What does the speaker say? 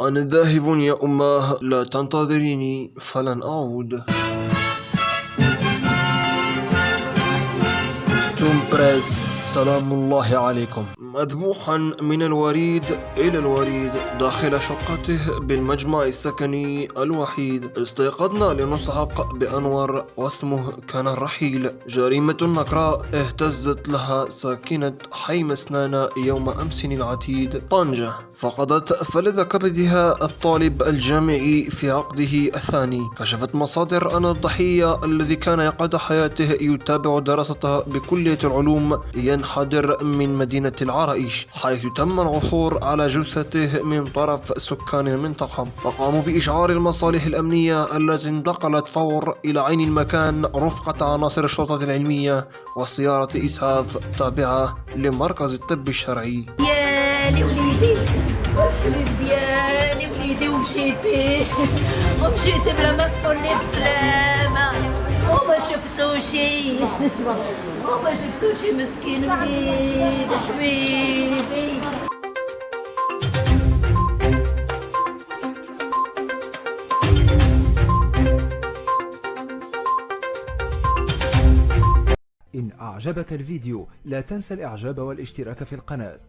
أنا ذاهب يا أماه، لا تنتظريني فلن أعود. توم بريس، سلام الله عليكم. مذبوحا من الوريد إلى الوريد داخل شقته بالمجمع السكني الوحيد. استيقظنا لنصعق بأنور واسمه كان الرحيل. جريمة نكراء اهتزت لها ساكنة حي مسنانة يوم أمس العتيد. طنجة فقدت فلذ كبدها الطالب الجامعي في عقده الثاني. كشفت مصادر أن الضحية الذي كان يقضي حياته يتابع دراسته بكلية العلوم ينحدر من مدينة العرائش، حيث تم العثور على جثته من طرف سكان المنطقة. وقاموا بإشعار المصالح الأمنية التي انتقلت فور إلى عين المكان رفقة عناصر الشرطة العلمية وسيارة إسعاف تابعة لمركز الطب الشرعي. يا وليدي الحبيب ديالي وليدي، ومشيتي بلا ما تقولي بسلامة، وما شفتوشي مسكين وليدي حبيبي. إن أعجبك الفيديو لا تنسى الإعجاب والاشتراك في القناة.